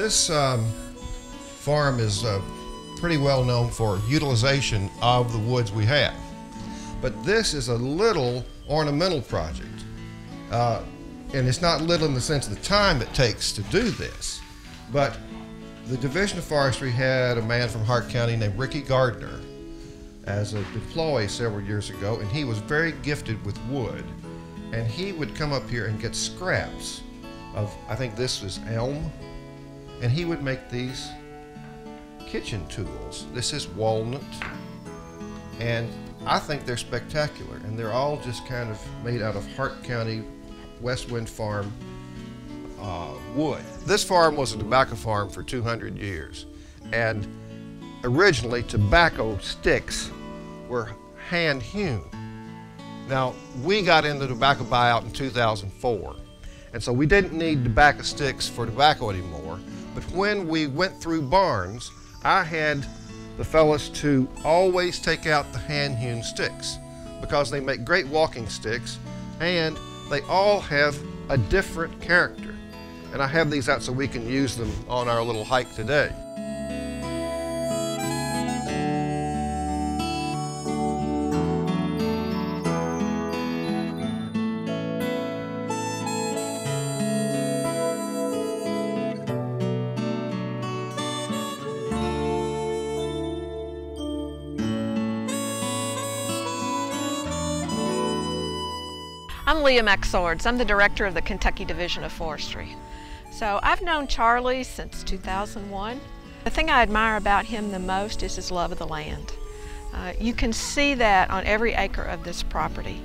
This farm is pretty well known for utilization of the woods we have. But this is a little ornamental project. And it's not little in the sense of the time it takes to do this, but the Division of Forestry had a man from Hart County named Ricky Gardner as an employee several years ago, and he was very gifted with wood. And he would come up here and get scraps of, I think this was elm, and he would make these kitchen tools. This is walnut, and I think they're spectacular, and they're all just kind of made out of Hart County West Wind Farm wood. This farm was a tobacco farm for 200 years, and originally tobacco sticks were hand hewn. Now, we got into tobacco buyout in 2004, and so we didn't need tobacco sticks for tobacco anymore. But when we went through barns, I had the fellas to always take out the hand-hewn sticks because they make great walking sticks and they all have a different character. And I have these out so we can use them on our little hike today. I'm Leopold Awards. I'm the director of the Kentucky Division of Forestry. So I've known Charlie since 2001. The thing I admire about him the most is his love of the land. You can see that on every acre of this property.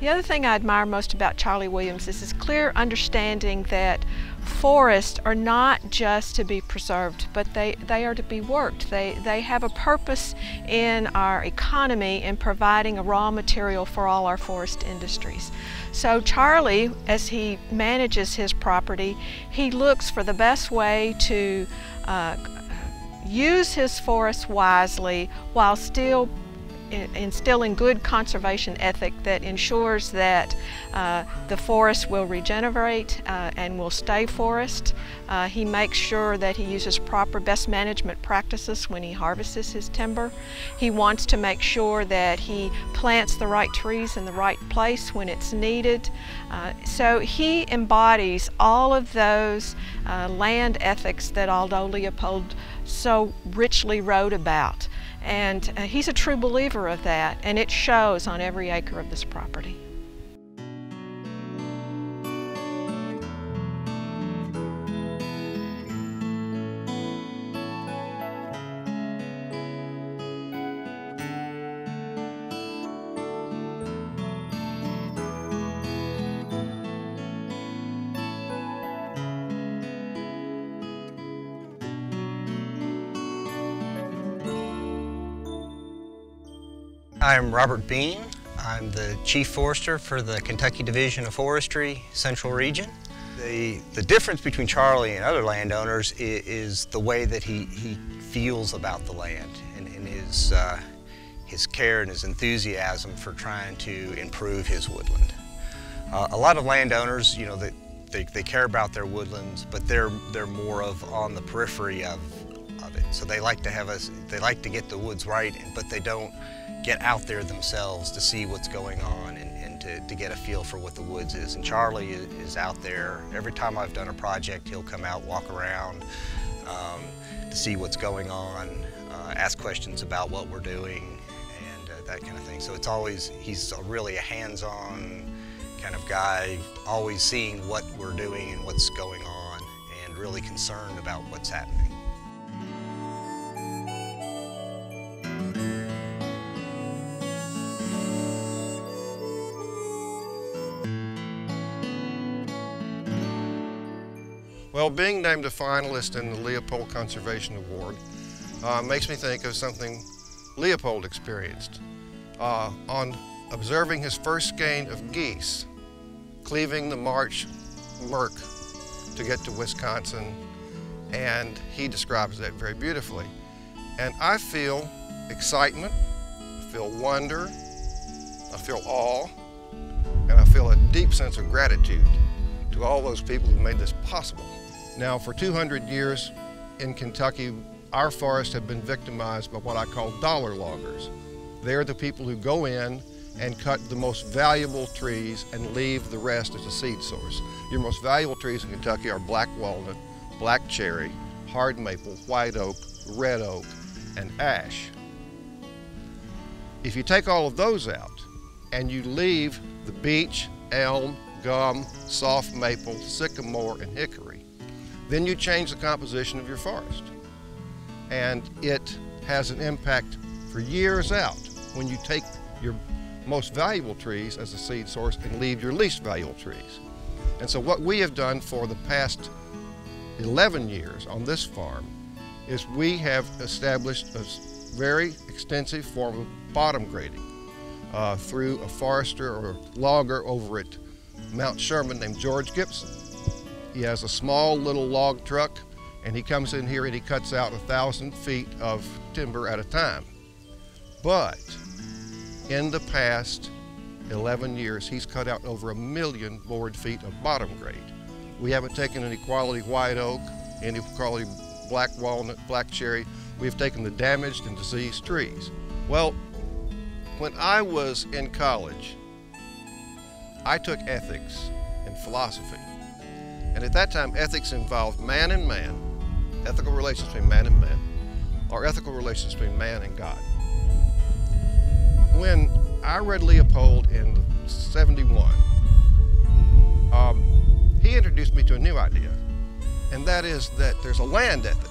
The other thing I admire most about Charlie Williams is his clear understanding that forests are not just to be preserved, but they are to be worked. They have a purpose in our economy in providing a raw material for all our forest industries. So Charlie, as he manages his property, he looks for the best way to use his forests wisely while still instilling good conservation ethic that ensures that the forest will regenerate and will stay forest. He makes sure that he uses proper best management practices when he harvests his timber. He wants to make sure that he plants the right trees in the right place when it's needed. So he embodies all of those land ethics that Aldo Leopold so richly wrote about. And he's a true believer of that, and it shows on every acre of this property. I'm Robert Bean. I'm the Chief Forester for the Kentucky Division of Forestry, Central Region. The difference between Charlie and other landowners is the way that he feels about the land and his care and his enthusiasm for trying to improve his woodland. A lot of landowners, you know, they care about their woodlands, but they're more of on the periphery of it. So they like to get the woods right, but they don't get out there themselves to see what's going on and to get a feel for what the woods is. And Charlie is out there. Every time I've done a project, he'll come out, walk around to see what's going on, ask questions about what we're doing, and that kind of thing. So it's always, he's really a hands-on kind of guy, always seeing what we're doing and what's going on, and really concerned about what's happening. Well, being named a finalist in the Leopold Conservation Award makes me think of something Leopold experienced on observing his first skein of geese cleaving the March Merck to get to Wisconsin, and he describes that very beautifully. And I feel excitement, I feel wonder, I feel awe, and I feel a deep sense of gratitude to all those people who made this possible. Now, for 200 years, in Kentucky, our forests have been victimized by what I call dollar loggers. They're the people who go in and cut the most valuable trees and leave the rest as a seed source. Your most valuable trees in Kentucky are black walnut, black cherry, hard maple, white oak, red oak, and ash. If you take all of those out and you leave the beech, elm, gum, soft maple, sycamore, and hickory, then you change the composition of your forest. And it has an impact for years out when you take your most valuable trees as a seed source and leave your least valuable trees. And so what we have done for the past 11 years on this farm is we have established a very extensive form of bottom grading through a forester or logger over at Mount Sherman named George Gibson. He has a small little log truck, and he comes in here and he cuts out 1,000 feet of timber at a time. But in the past 11 years, he's cut out over 1 million board feet of bottom grade. We haven't taken any quality white oak, any quality black walnut, black cherry. We've taken the damaged and diseased trees. Well, when I was in college, I took ethics and philosophy. And at that time, ethics involved man and man, ethical relations between man and man, or ethical relations between man and God. When I read Leopold in '71, he introduced me to a new idea, and that is that there's a land ethic,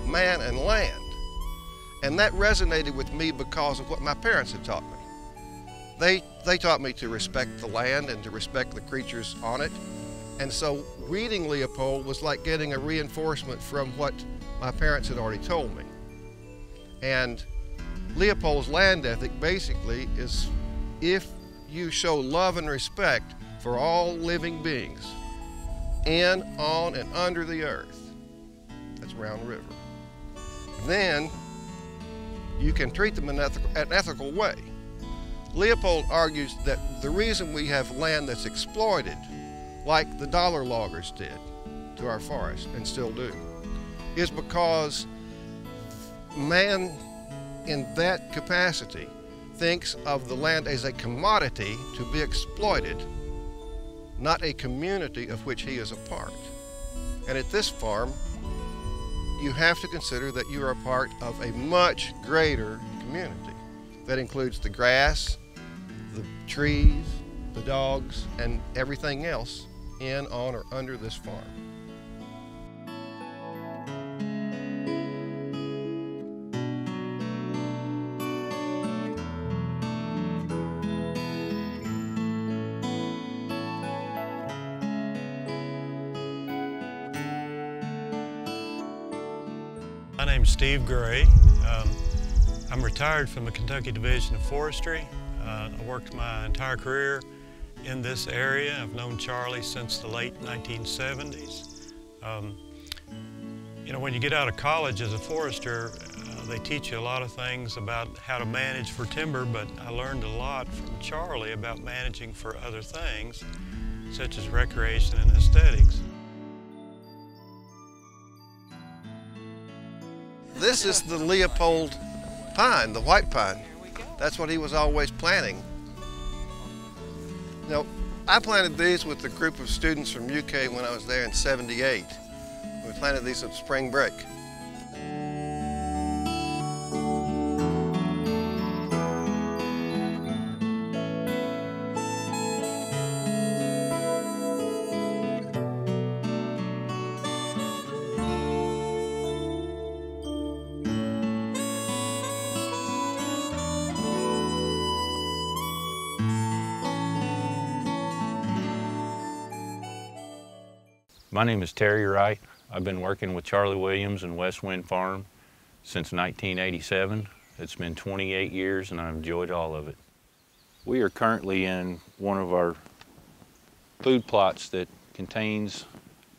man and land. And that resonated with me because of what my parents had taught me. They taught me to respect the land and to respect the creatures on it. And so reading Leopold was like getting a reinforcement from what my parents had already told me. And Leopold's land ethic basically is, if you show love and respect for all living beings in, on, and under the earth, that's Round River, then you can treat them in an ethical way. Leopold argues that the reason we have land that's exploited, like the dollar loggers did to our forest and still do, is because man in that capacity thinks of the land as a commodity to be exploited, not a community of which he is a part. And at this farm, you have to consider that you are a part of a much greater community that includes the grass, the trees, the dogs, and everything else in, on, or under this farm. My name's Steve Gray. I'm retired from the Kentucky Division of Forestry. I worked my entire career in this area. I've known Charlie since the late 1970s. You know, when you get out of college as a forester, they teach you a lot of things about how to manage for timber, but I learned a lot from Charlie about managing for other things, such as recreation and aesthetics. This is the Leopold pine, the white pine. That's what he was always planting. You know, I planted these with a group of students from UK when I was there in '78. We planted these at spring break. My name is Terry Wright. I've been working with Charlie Williams and West Wind Farm since 1987. It's been 28 years and I've enjoyed all of it. We are currently in one of our food plots that contains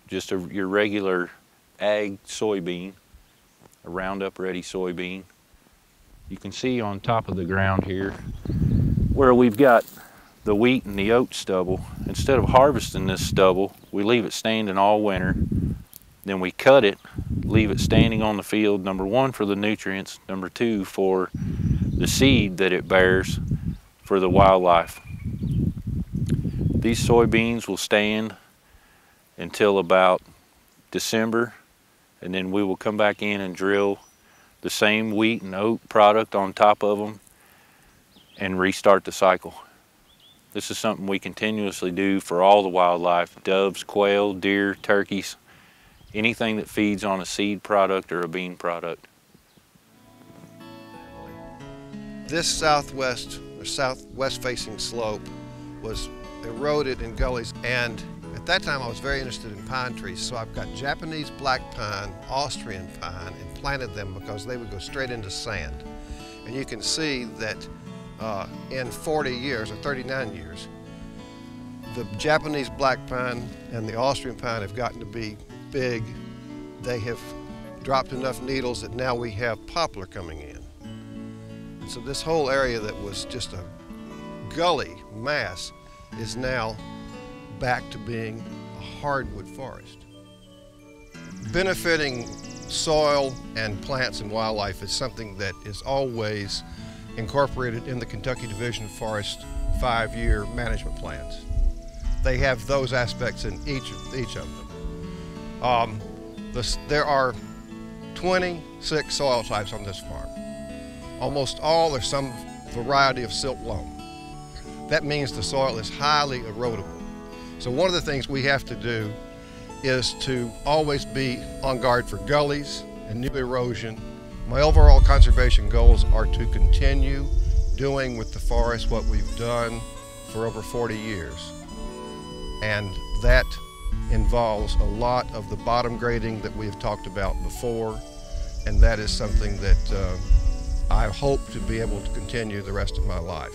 just your regular ag soybean, a Roundup Ready soybean. You can see on top of the ground here where we've got the wheat and the oat stubble. Instead of harvesting this stubble, we leave it standing all winter Then we cut it, leave it standing on the field, number one, for the nutrients, number two, for the seed that it bears for the wildlife. These soybeans will stand until about December, and then we will come back in and drill the same wheat and oat product on top of them and restart the cycle. This is something we continuously do for all the wildlife: doves, quail, deer, turkeys, anything that feeds on a seed product or a bean product. This southwest facing slope was eroded in gullies, and at that time I was very interested in pine trees, so I've got Japanese black pine, Austrian pine, and planted them because they would go straight into sand. And you can see that in 40 years, or 39 years, the Japanese black pine and the Austrian pine have gotten to be big. They have dropped enough needles that now we have poplar coming in. And so this whole area that was just a gully mass is now back to being a hardwood forest. Benefiting soil and plants and wildlife is something that is always incorporated in the Kentucky Division of Forest 5-year management plans. They have those aspects in each of them. There are 26 soil types on this farm. Almost all are some variety of silt loam. That means the soil is highly erodible. So one of the things we have to do is to always be on guard for gullies and new erosion. My overall conservation goals are to continue doing with the forest what we've done for over 40 years. And that involves a lot of the bottom grading that we've talked about before, and that is something that I hope to be able to continue the rest of my life.